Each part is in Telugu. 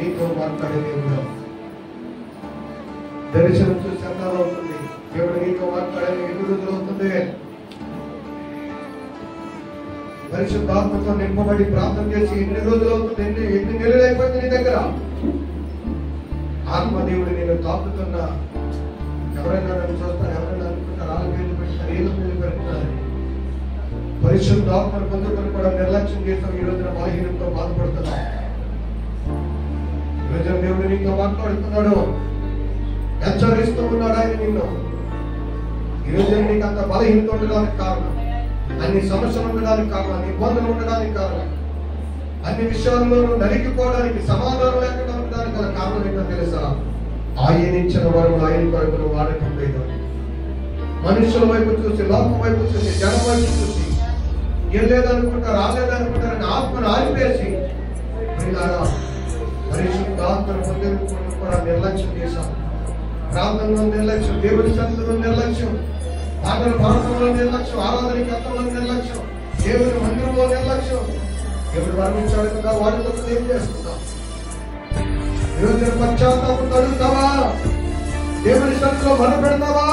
నీతో మాట్లాడే దేవుడు. దర్శనం చూసి అన్నాలు అవుతుంది, దేవుడు నీతో మాట్లాడే ఎన్ని రోజులు అవుతుంది? పరిశుద్ధాత్మతో నింపబడి ప్రార్థన చేసి ఎన్ని రోజులు అవుతుంది? ఎన్ని నెలలు అయిపోయింది నీ దగ్గర? ఆత్మదేవుడు నేను తాకుతున్నా. ఎవరైనా నన్ను చూస్తారు, ఎవరైనా అనుకుంటారు, ఆళ్ళ మీద పెడతారు, ఏళ్ళ మీద పెడతారు. పరిశుద్ధాత్మను పొందుకొని కూడా నిర్లక్ష్యం చేస్తాం. ఈ రోజున బలహీనంతో బాధపడుతున్నాం. ఈ రోజున దేవుడు నీతో మాట్లాడుతున్నాడు, హెచ్చరిస్తూ ఉన్నాడు ఆయన నిన్ను. ఈ రోజున నీకు అంత బలహీనత ఉండడానికి కారణం, అన్ని సమస్యలు ఉండడానికి కారణం, అన్ని ఇబ్బందులు ఉండడానికి కారణం, అన్ని విషయాల్లో నలిగిపోవడానికి, సమాధానం లేకుండా ఉండడానికి గల కారణం ఏంటో తెలుసా? ఆయన ఇచ్చిన వరం ఆయన కొరకు వాడటం లేదు. మనుషుల వైపు చూసి, లోకం వైపు చూసి, జనం వైపు చూసి, ఏం లేదనుకుంటారు, రాలేదనుకుంటారని ఆత్మను ఆరిపేసి పరిశుద్ధాత్మను పొందుకొని కూడా నిర్లక్ష్యం చేశాం. ప్రార్థనలో నిర్లక్ష్యం, దేవుడి సన్నిధిలో నిర్లక్ష్యం, పాటల పాఠంలో నిర్లక్ష్యం, ఆరాధన కర్తలో నిర్లక్ష్యం, దేవుడి మందిరంలో నిర్లక్ష్యం. దేవుడు వర్ణించాడు కదా, వాటితో ఏం చేస్తున్నాం? ఈరోజు పశ్చాత్తాపం అడుగుతావా? దేవుడి సన్నిధిలో మొదలు పెడతావా?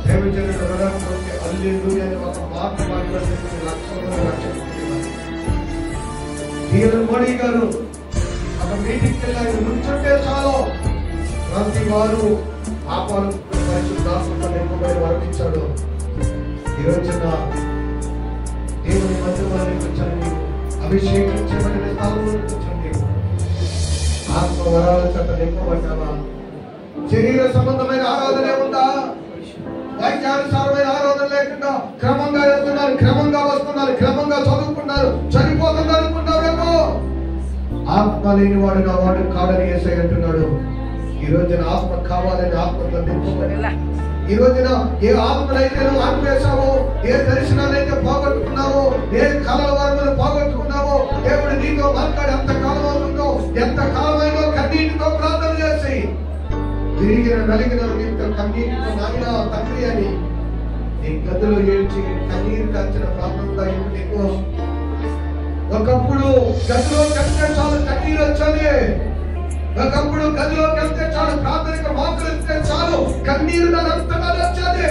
ప్రేమించడం వదలకపోతే హల్లెలూయా అనే ఒక మాట మాట్లాడుతున్న లక్షల్లో లక్షలు మోడీ గారు ఒక మీటింగ్కి వెళ్ళి నుంచుంటే చాలు ప్రతి వారు పాపాలు పరిశుద్ధాత్మతో నింపబడి వర్ణించాడు. ఈ రోజున దేవుని మందిరానికి వచ్చండి, అభిషేకించబడిన స్థానంలోకి వచ్చండి. ఆత్మ వరాల చేత నింపబడ్డావా? శరీర సంబంధమైన ఆరాధనే ఉందా? వాక్యానుసారమైన ఆరాధన లేకుండా క్రమంగా వెళ్తున్నారు, క్రమంగా వస్తున్నారు, క్రమంగా చదువుకున్నారు, చనిపోతున్నారు అనుకుంటారేమో. ఆత్మ లేని వాడు నా వాడు కాడని యేసయ్య అంటున్నాడు. ఈ రోజున ఆత్మ కావాలని ఆత్మతో నింపబడి, ఈ రోజున ఏ ఆత్మనైతే నువ్వు ఆన్వేషావో, ఏ దర్శనాలైతే పోగొట్టుకున్నావో, ఏ కళల వరములు పోగొట్టుకున్నావో, దేవుడు నీతో మాట్లాడి ఎంత కాలం అవుతుందో, ఎంత కాలమైనా కన్నీటితో ప్రార్థన చేసి తిరిగిన నలిగిన నీతో కన్నీటితో నాయన తండ్రి అని నీ గదిలో ఏడ్చి కన్నీరు కాల్చిన ప్రాంతంగా నీకు ఒకప్పుడు గదిలో కలిస్తే చాలు కన్నీరు వచ్చాలి. ఒకప్పుడు గదిలో కలిస్తే చాలు, ప్రార్థనకు మాటలు ఇస్తే చాలు కన్నీరు అంతగా వచ్చాలి.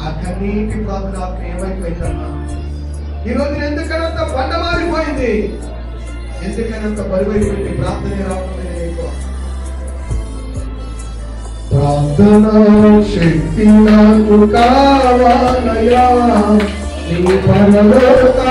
ఆ కన్నీటి ప్రార్థన ఏమైపోయిందమ్మా? ఈ రోజు ఎందుకనంత బండమారిపోయింది, ఎందుకనంత బరువైపోయింది? ప్రార్థన రావడం నీకు ప్రార్థన శక్తి నాకు కావాలయా, నీ పరలోక